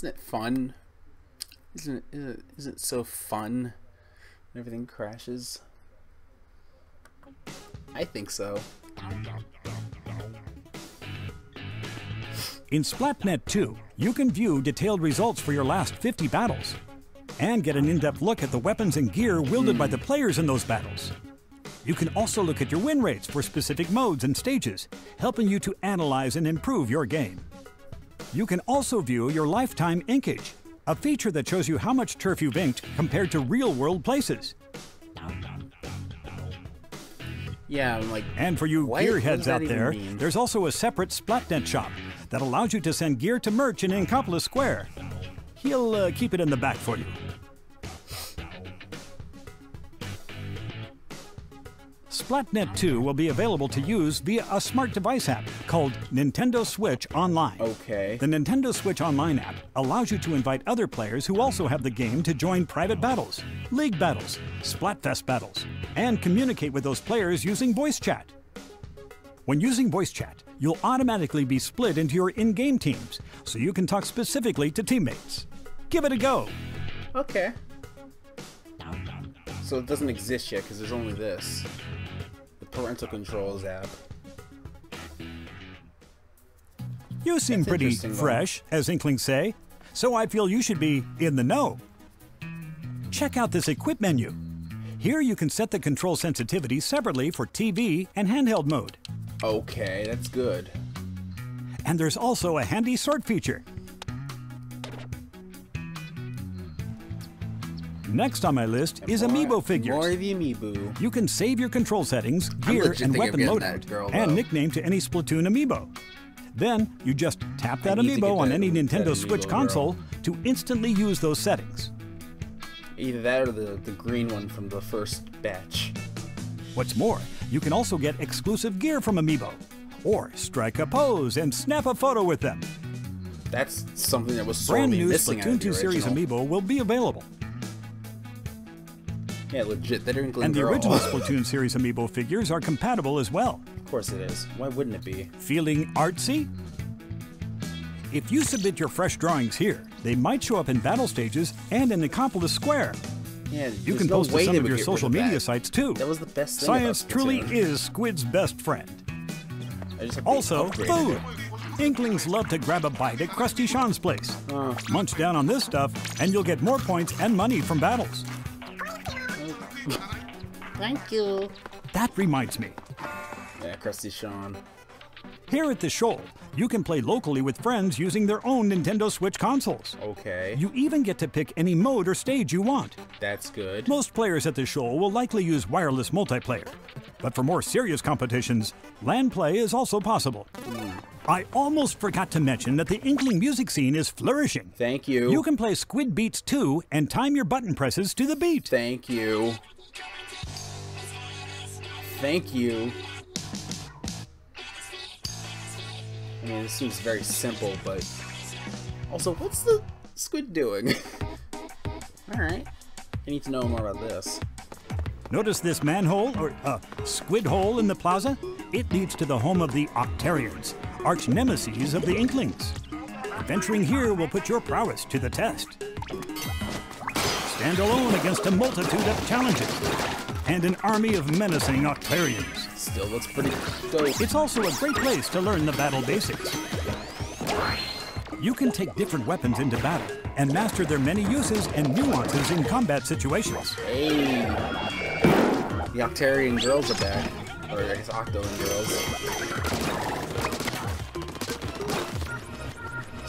Isn't it fun? Isn't it so fun when everything crashes? I think so. In Splatnet 2, you can view detailed results for your last 50 battles and get an in-depth look at the weapons and gear wielded by the players in those battles. You can also look at your win rates for specific modes and stages, helping you to analyze and improve your game. You can also view your lifetime inkage, a feature that shows you how much turf you've inked compared to real-world places. Yeah, I'm like... And for you gearheads out there, there's also a separate Splatnet shop that allows you to send gear to merch in Inkopolis Square. He'll keep it in the back for you. Splatnet 2 will be available to use via a smart device app called Nintendo Switch Online. Okay. The Nintendo Switch Online app allows you to invite other players who also have the game to join private battles, league battles, Splatfest battles, and communicate with those players using voice chat. When using voice chat, you'll automatically be split into your in-game teams, so you can talk specifically to teammates. Give it a go. Okay. So it doesn't exist yet because there's only this. The parental controls app. You seem pretty fresh, as Inklings say, so I feel you should be in the know. Check out this equip menu. Here you can set the control sensitivity separately for TV and handheld mode. Okay, that's good. And there's also a handy sort feature. Next on my list is Amiibo figures. More of the Amiibo. You can save your control settings, gear, and weapon loadout, and nickname to any Splatoon Amiibo. Then you just tap that Amiibo on any Nintendo Switch console to instantly use those settings. Either that or the green one from the first batch. What's more, you can also get exclusive gear from Amiibo, or strike a pose and snap a photo with them. That's something that was brand new missing Splatoon 2 series Amiibo will be available. Yeah, legit. That and the original Splatoon series Amiibo figures are compatible as well. Of course it is. Why wouldn't it be? Feeling artsy? If you submit your fresh drawings here, they might show up in battle stages and in Inkopolis Square. Yeah, you can post to some of your social media sites too. That was the best thing. Science truly is Squid's best friend. Also, food. Inklings love to grab a bite at Krusty Sean's place. Munch down on this stuff, and you'll get more points and money from battles. Thank you. That reminds me. Yeah, Krusty Sean. Here at the Shoal, you can play locally with friends using their own Nintendo Switch consoles. Okay. You even get to pick any mode or stage you want. That's good. Most players at the Shoal will likely use wireless multiplayer. But for more serious competitions, LAN play is also possible. I almost forgot to mention that the Inkling music scene is flourishing. Thank you. You can play Squid Beats 2 and time your button presses to the beat. Thank you. Thank you. I mean, this seems very simple, but also, what's the squid doing? Alright. I need to know more about this. Notice this manhole, or squid hole in the plaza? It leads to the home of the Octarians, arch nemesis of the Inklings. Venturing here will put your prowess to the test. Stand alone against a multitude of challenges and an army of menacing Octarians. Still looks pretty dope. It's also a great place to learn the battle basics. You can take different weapons into battle and master their many uses and nuances in combat situations. Hey, the Octarian girls are back. Or I guess Octolan girls.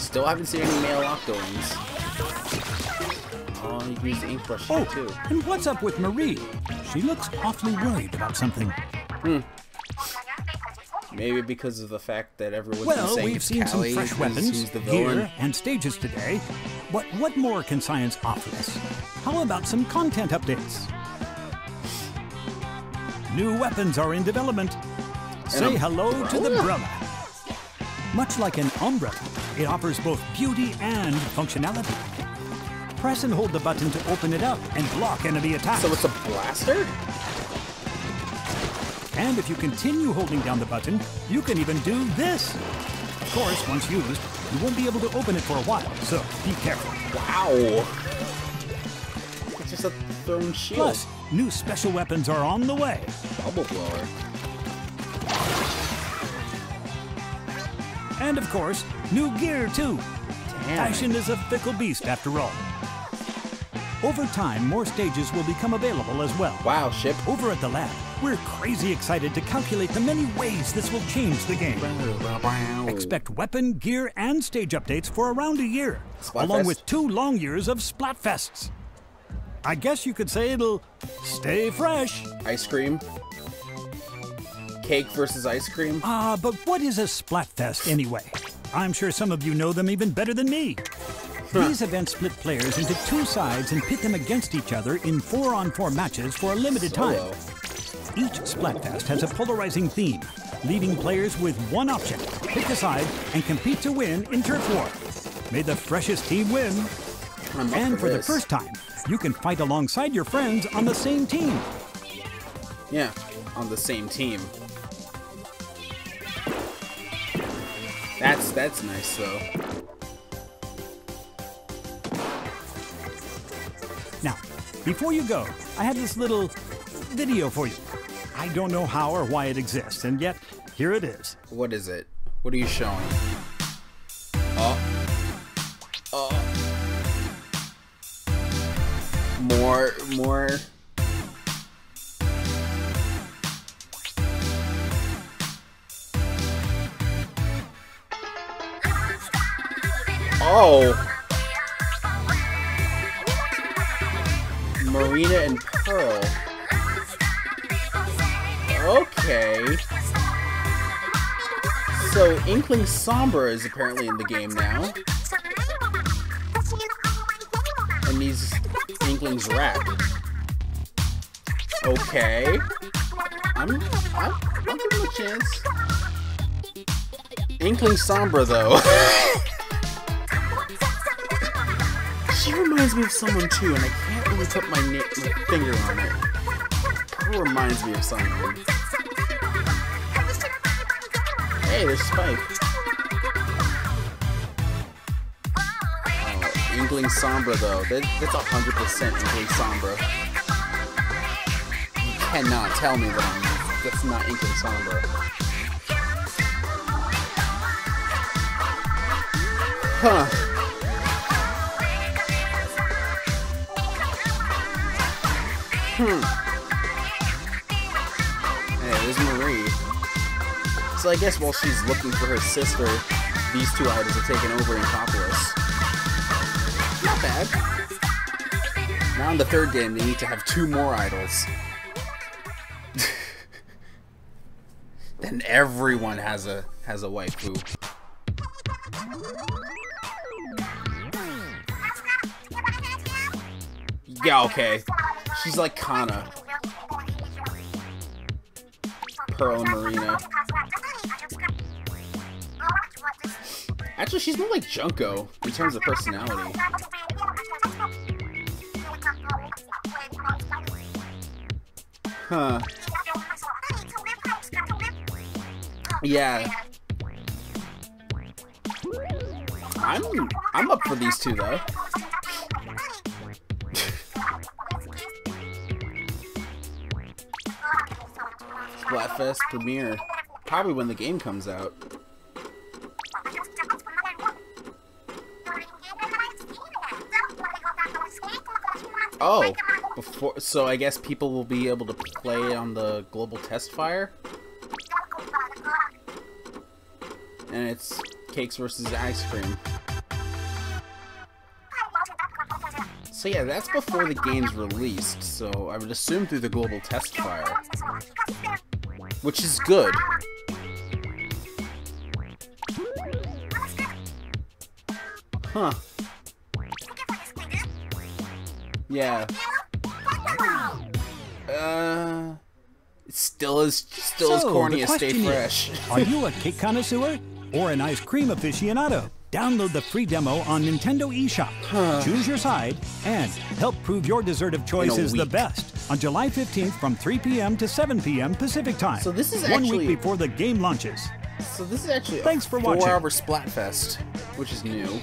Still haven't seen any male Octolans. Oh, you can use the ink brush here too. And what's up with Marie? She looks awfully worried about something. Maybe because of the fact that everyone's been saying we've seen some fresh weapons, gear, and stages today. But what more can science offer us? How about some content updates? New weapons are in development. Say hello to the umbrella. Much like an umbrella, it offers both beauty and functionality. Press and hold the button to open it up and block enemy attacks. So it's a blaster? And if you continue holding down the button, you can even do this. course, once used, you won't be able to open it for a while, so be careful. Wow. It's just a thrown shield. Plus, new special weapons are on the way. Bubble blower. And of course, new gear too. Damn. Fashion is a fickle beast after all. Over time, more stages will become available as well. Wow, ship. Over at the lab, we're crazy excited to calculate the many ways this will change the game. Expect weapon, gear, and stage updates for around a year, along with 2 long years of Splatfests. I guess you could say it'll stay fresh. Ice cream. Cake versus ice cream. But what is a Splatfest anyway? I'm sure some of you know them even better than me. These events split players into 2 sides and pit them against each other in 4-on-4 matches for a limited time. Each Splatfest has a polarizing theme, leaving players with one option: pick a side and compete to win in turf war. May the freshest team win. And for the first time, you can fight alongside your friends on the same team. Yeah, on the same team. That's nice though. Now, before you go, I have this little video for you. I don't know how or why it exists, and yet, here it is. What is it? What are you showing? More. Oh. Marina and Pearl. Okay. So Inkling Sombra is apparently in the game now. And these Inklings rap. Okay. I'll give him a chance. Inkling Sombra though. She reminds me of someone too, and I can't really put my finger on it. Pearl reminds me of someone. Hey, there's Spike. Oh, Inkling Sombra though. That's 100% Inkling Sombra. You cannot tell me that's not Inkling Sombra. Huh. Hey, there's Marie. So I guess while she's looking for her sister, these 2 idols are taken over in Copolis. Not bad. Now in the 3rd game, they need to have 2 more idols. Then everyone has a waifu. Yeah, okay. She's like Kana. Pearl and Marina. Actually, she's more like Junko in terms of personality. Huh. Yeah. I'm up for these 2 though. Splatfest premiere. Probably when the game comes out. Oh, so I guess people will be able to play on the global test fire? And it's cakes versus ice cream. So yeah, that's before the game's released, so I would assume through the global test fire. Which is good. Huh. Yeah. It still is corny as Stay Fresh. Are you a cake connoisseur or an ice cream aficionado? Download the free demo on Nintendo eShop. Choose your side and help prove your dessert of choice is the best on July 15th from 3 p.m. to 7 p.m. Pacific time. So this is 1 week before the game launches. So this is actually Thanks for watching. 4-hour Splatfest, which is new.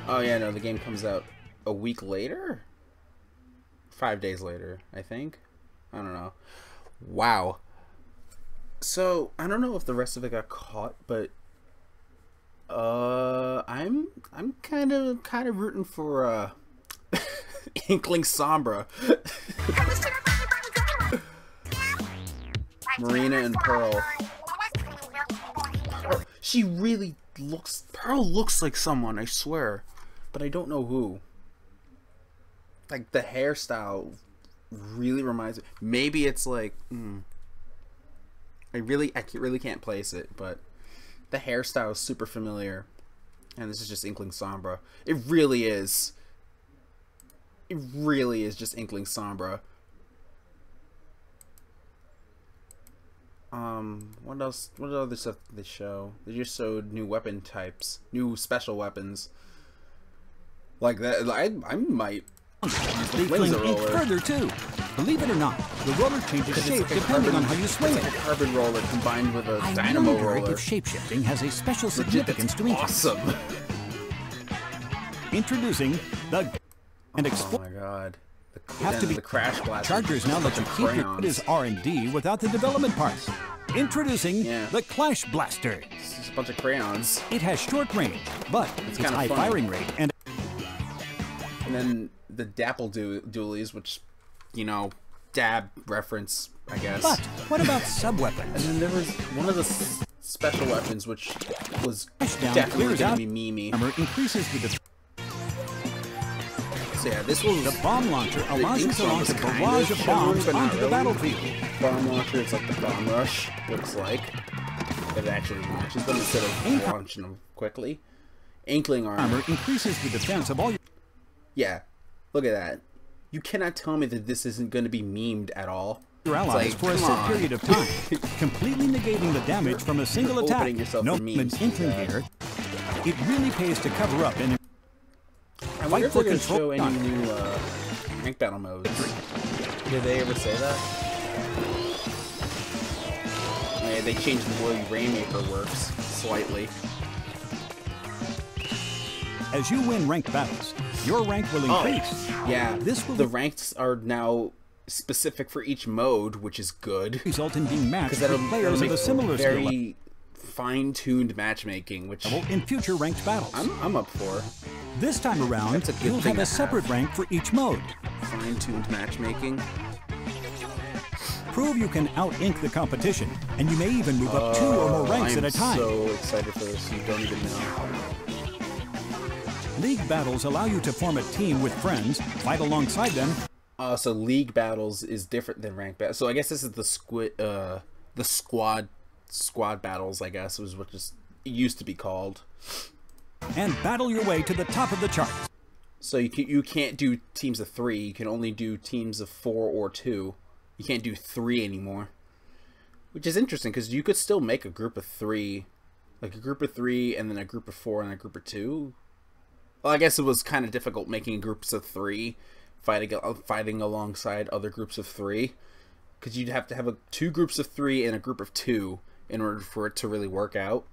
Oh yeah, no, the game comes out a week later? 5 days later, I think. I don't know. Wow. So, I don't know if the rest of it got caught, but I'm kind of rooting for Inkling Sombra. Marina and Pearl. She really looks... Pearl looks like someone, I swear. But I don't know who. Like, the hairstyle really reminds me... Maybe it's like... I really can't place it, but... The hairstyle is super familiar. And this is just Inkling Sombra. It really is. It really is just Inkling Sombra. What else? What other stuff did they show? They just showed new weapon types, new special weapons. Like that, I might use the laser roller. Further too. Believe it or not, the roller changes shape depending on how you swing it. It's like a carbon roller combined with a dynamo roller. If shapeshifting has a special significance to Inkling. Awesome. Introducing the Oh my god. The crash blast. Chargers now let you keep your his R&D without the development parts. Introducing the Clash Blaster. It's just a bunch of crayons. It has short range, but it's high firing rate and then the Dapple dualies, which, you know, dab reference, I guess. But what about sub-weapons? And then there was one of the special weapons, which was definitely going to be memey. Increases the So yeah, this was the bomb launcher allows you to launch a barrage of bombs onto the battlefield. Bomb launcher, it's like the bomb rush looks like. It actually launches them instead of launching them quickly. Inkling armor increases the defense of all your... Yeah, look at that. You cannot tell me that this isn't going to be memed at all. Your allies for a set period of time, completely negating the damage from a single attack. No Inkling gear. It really pays to cover up and I wonder if they're going to show any new rank battle modes. Did they ever say that? Yeah, they changed the way Rainmaker works slightly. As you win ranked battles, your rank will increase. Yeah, the ranks are now specific for each mode, which is good. Result in being matched with players of a similar skill. Very fine-tuned matchmaking, which in future ranked battles. I'm up for. This time around, you'll have a separate rank for each mode. Fine-tuned matchmaking. Prove you can out-ink the competition, and you may even move up 2 or more ranks at a time. I'm so excited for this, you don't even know. League battles allow you to form a team with friends, fight alongside them. So league battles is different than ranked battles. So I guess this is the squad battles, I guess, was what it used to be called. And battle your way to the top of the charts. So you can't do teams of 3. You can only do teams of 4 or 2. You can't do 3 anymore, which is interesting because you could still make a group of 3, like a group of 3, and then a group of 4 and a group of 2. Well, I guess it was kind of difficult making groups of 3, fighting alongside other groups of 3, because you'd have to have 2 groups of 3 and a group of 2 in order for it to really work out.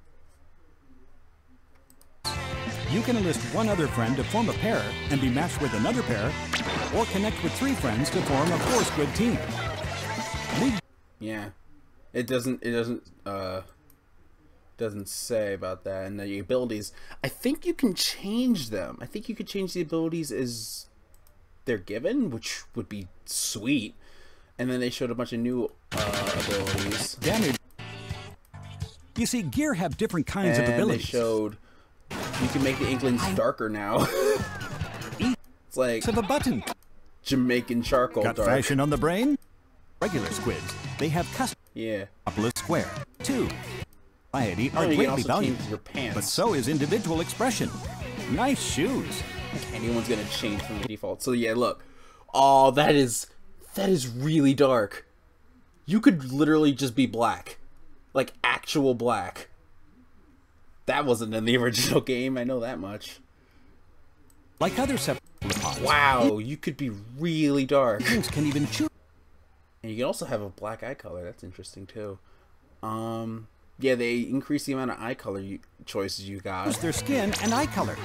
You can enlist one other friend to form a pair and be matched with another pair, or connect with 3 friends to form a 4-squid team. Yeah, it doesn't say about that. And the abilities, I think you can change them. I think you could change the abilities as they're given, which would be sweet. And then they showed a bunch of new abilities. Damage. You see, gear have different kinds of abilities. They showed you can make the Inklings darker now. It's like of a button. Jamaican charcoal Got dark. fashion on the brain? Regular squids, they have custom. Yeah. Square. 2. Variety are greatly valued, your pants. but so is individual expression. Nice shoes. Anyone's gonna change from the default. So yeah, look. Oh, that is really dark. You could literally just be black. Like actual black. That wasn't in the original game, I know that much. Like other cephalopods. Wow, you could be really dark. Can even choose. And you can also have a black eye color, that's interesting too. Yeah, they increase the amount of eye color choices you got. Their skin and eye color.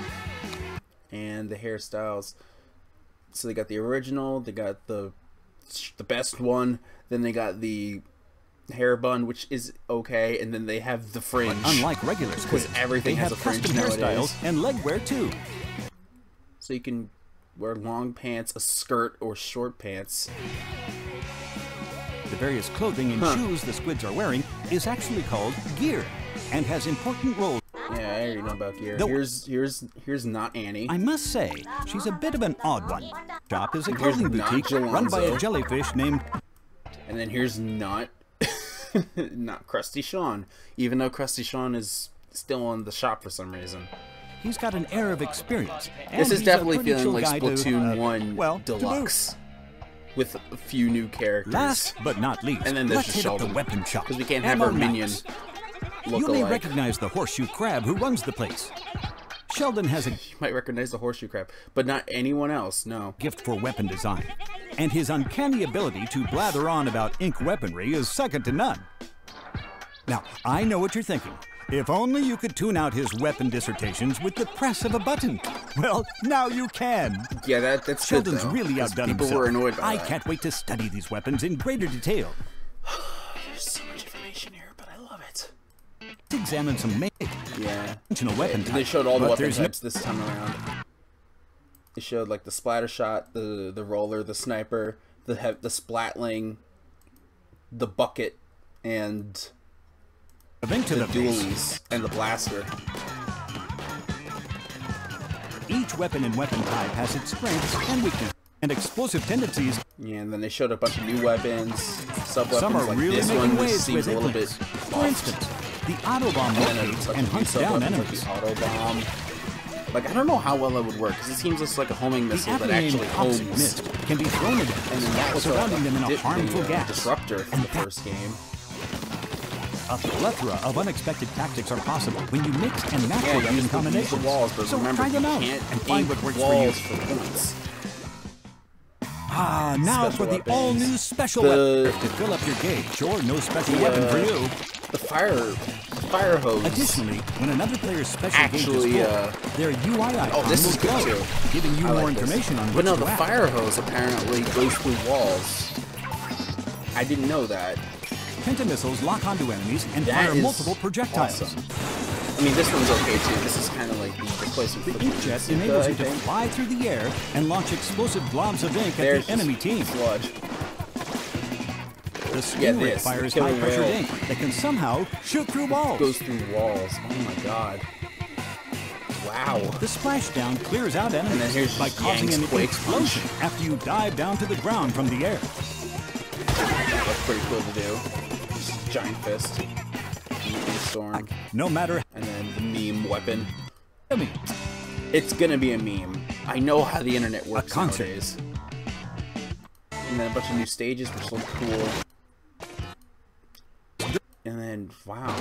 And the hairstyles. So they got the original, they got the best one, then they got the hair bun, which is okay, and then they have the fringe. But unlike regular squids, because everything they has have a fringe custom nowadays. hairstyles and leg wear too. So you can wear long pants, a skirt, or short pants. The various clothing and shoes the squids are wearing is actually called gear and has important roles. Yeah, I already know about gear. Here's not Annie. I must say, she's a bit of an odd one. Shop is a clothing boutique run by a jellyfish named... And then here's not not Krusty Sean, even though Krusty Sean is still in the shop for some reason. He's got an air of experience. This is definitely feeling like Splatoon 1 Deluxe. With a few new characters. Last but not least, and then there's let's hit up the weapon shop. Because we can't have our minion look You may alike. recognize the horseshoe crab who runs the place. Sheldon has a You might recognize the horseshoe crab, but not anyone else, no. gift for weapon design. And his uncanny ability to blather on about ink weaponry is second to none. Now, I know what you're thinking. If only you could tune out his weapon dissertations with the press of a button. Well, now you can. Yeah, that's Sheldon's good, though, really 'cause outdone people himself. were annoyed by I that. can't wait to study these weapons in greater detail. There's so much information here, but I love it. Let's examine some Yeah. conventional weapon types. They showed all the but weapon there's no- types this time around. They showed like the splatter shot, the roller, the sniper, the splatling, the bucket, and of ink to the the face. dualies, and the blaster. Each weapon and weapon type has its strengths and weaknesses and explosive tendencies. Yeah, and then they showed a bunch of new weapons, sub-weapons Some are like really this making one, which waves seems with a little bit ignites. For off. instance, the Autobomb And then locates a bunch and of new hunts down sub-weapons enemies. like the Autobomb. Like, I don't know how well that would work, because it seems just like a homing The missile that aptly named actually toxic homes. mist can be thrown at them, And then that was surrounding them in a harmful the gas. disruptor from the first game. A plethora of unexpected tactics are possible when you mix and match Yeah, your you weapon use the combinations. walls, but So remember, try them you out can't and find ink what works for you. walls for points. Ah, now Special for the weapons. all-new special The- weapon to fill up your gauge, or no special weapon for you. The fire hose. Additionally, when another player's special Actually, gauge is full, their UI icon oh, this is will good glow, too. giving you I more like this. information on But which no, to the act. fire hose apparently goes through walls. I didn't know that. Pentamissiles lock onto enemies and That fire is multiple projectiles. awesome. I mean, this one's okay too. This is kind of like the replacement for The inkjet enables you to fly through the air and launch explosive globs of ink at the enemy team. Sludge. The stingray this, fires the killing high-pressured rail. ink that can somehow shoot through walls. Goes through walls. Oh my god. Wow. The splashdown clears out enemies then here's by just causing Yang's an Quake explosion after you dive down to the ground from the air. That's pretty cool to do. Just giant fist. Storm. No matter And then the meme weapon. how many. It's gonna be a meme. I know how the internet works concert. nowadays. And then a bunch of new stages, which look cool. And then, wow.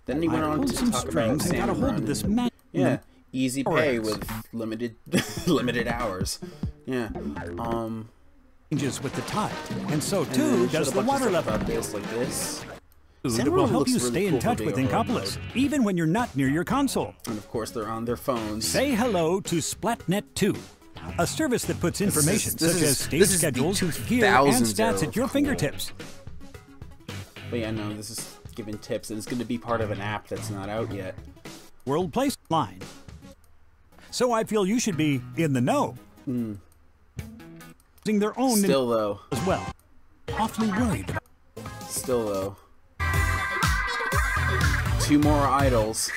Then he went on pulled to some talk about strings and got a Salmon hold Run of this and- man. Yeah, easy pay Correct. with limited hours. Yeah. Changes with the tide, and so And then too they showed does a the bunch of water stuff level. about this, like this. That Salmon will Run help looks you really stay in cool for touch being with overload Inkopolis, mode. even when you're not near your console. And of course, they're on their phones. Say hello to Splatnet 2, a service that puts information this such is- as stage this is the schedules, gear, and 2000s stats era at your of fingertips. But yeah, no, this is giving tips, and it's going to be part of an app that's not out yet. World Place line. So I feel you should be in the know. Using their own Still though, as well. Awfully worried about still though. 2 more idols.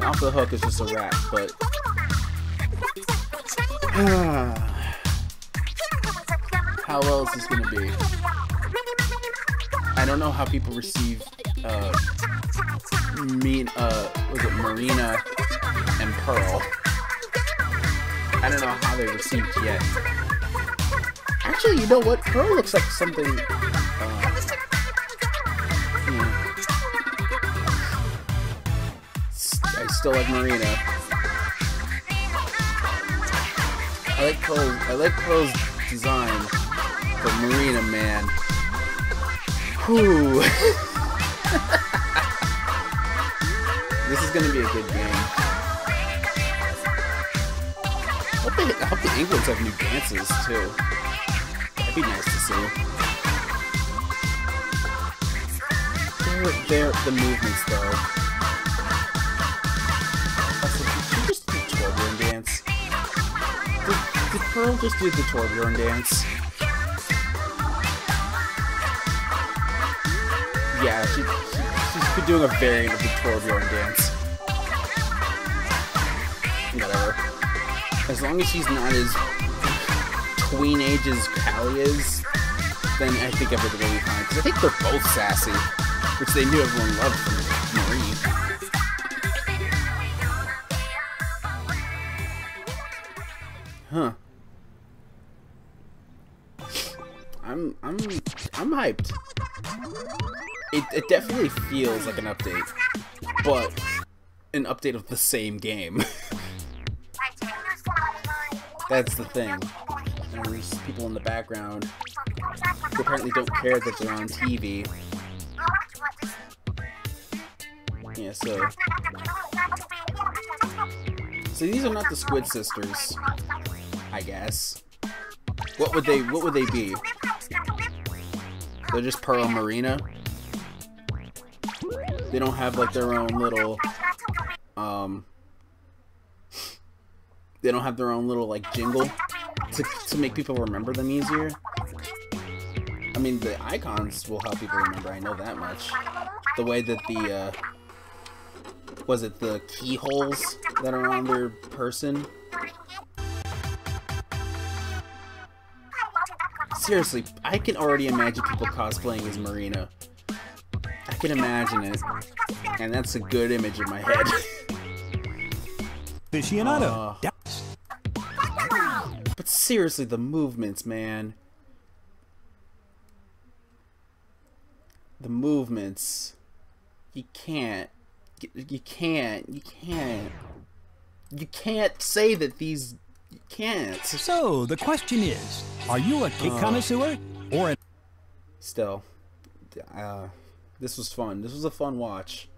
Off the Hook is just a rap, but how well is this gonna be? I don't know how people receive was it Marina and Pearl? I don't know how they received yet. Actually, you know what? Pearl looks like something. I still like Marina. I like Pearl's design, but Marina, man, Whew. This is gonna be a good game. I hope the Englands have new dances too. That'd be nice to see. The movements though. Also, did she just do Torbjorn dance? Did Pearl just do the Torbjorn dance? Yeah, she's been doing a variant of the Torbjorn dance. Whatever. As long as she's not as tween age as Callie is, then I think everything will be fine. Because I think they're both sassy, which they knew everyone loved from Marie. Huh. I'm hyped. It definitely feels like an update, but an update of the same game. That's the thing. And there's people in the background who apparently don't care that they're on TV. Yeah, so these are not the Squid Sisters, I guess. What would they be? They're just Pearl and Marina. They don't have like their own little they don't have their own little like jingle to make people remember them easier. I mean, the icons will help people remember, I know that much. The way that the was it the keyholes that are on their person? Seriously, I can already imagine people cosplaying as Marina. I can imagine it, and that's a good image in my head. Aficionado. But seriously, the movements, man. The movements. You can't say that these... You can't. So, the question is, are you a cake connoisseur or an... Still, this was fun. This was a fun watch.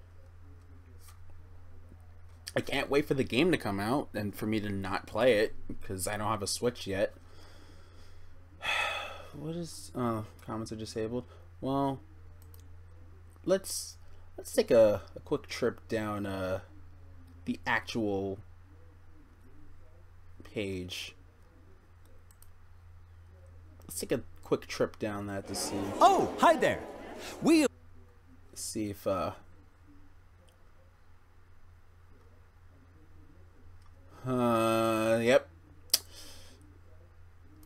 I can't wait for the game to come out and for me to not play it because I don't have a Switch yet. What is... comments are disabled. Well, let's take a quick trip down the actual page. Let's take a quick trip down that to see. Oh, hi there. See if yep.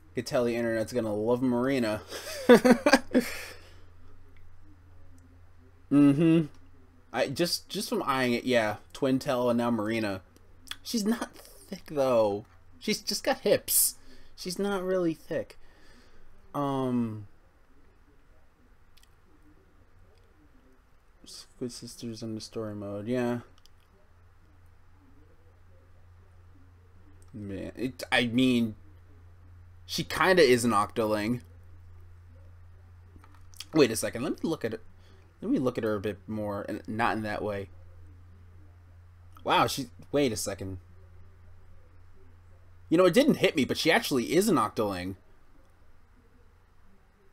You can tell the internet's gonna love Marina. I just from eyeing it, yeah. Twintel and now Marina. She's not thick though. She's just got hips. She's not really thick. Squid Sisters in the story mode, yeah. Man, I mean, she kind of is an Octoling. Wait a second, let me look at it. Let me look at her a bit more, and not in that way. Wow, wait a second. You know, it didn't hit me, but she actually is an Octoling.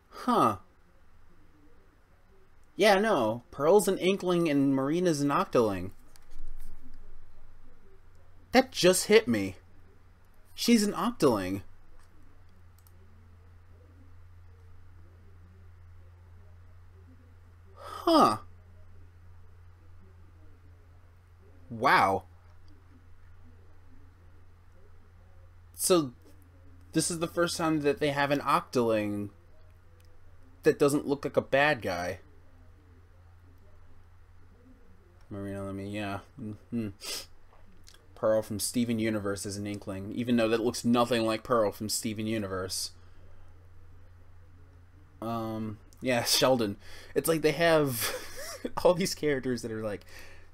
Huh. Yeah, no. Pearl's an Inkling and Marina's an Octoling. That just hit me. She's an Octoling. Huh. Wow. So, this is the first time that they have an Octoling that doesn't look like a bad guy. Marina, yeah. Pearl from Steven Universe is an Inkling, even though that looks nothing like Pearl from Steven Universe. Yeah, Sheldon. It's like they have all these characters that are like,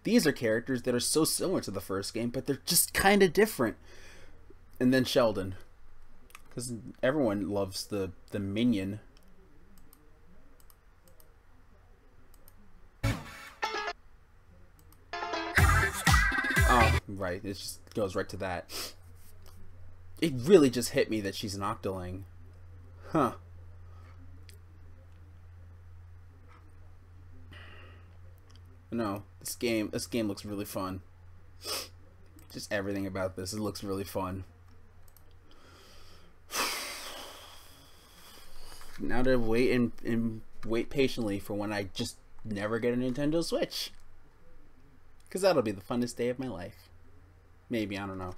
these are characters that are so similar to the first game, but they're just kind of different. And then Sheldon, because everyone loves the minion. Right, it just goes right to that. It really just hit me that she's an Octoling. Huh. No, this game looks really fun. Just everything about this, it looks really fun. Now to wait and wait patiently for when I just never get a Nintendo Switch. Because that'll be the funnest day of my life. Maybe, I don't know.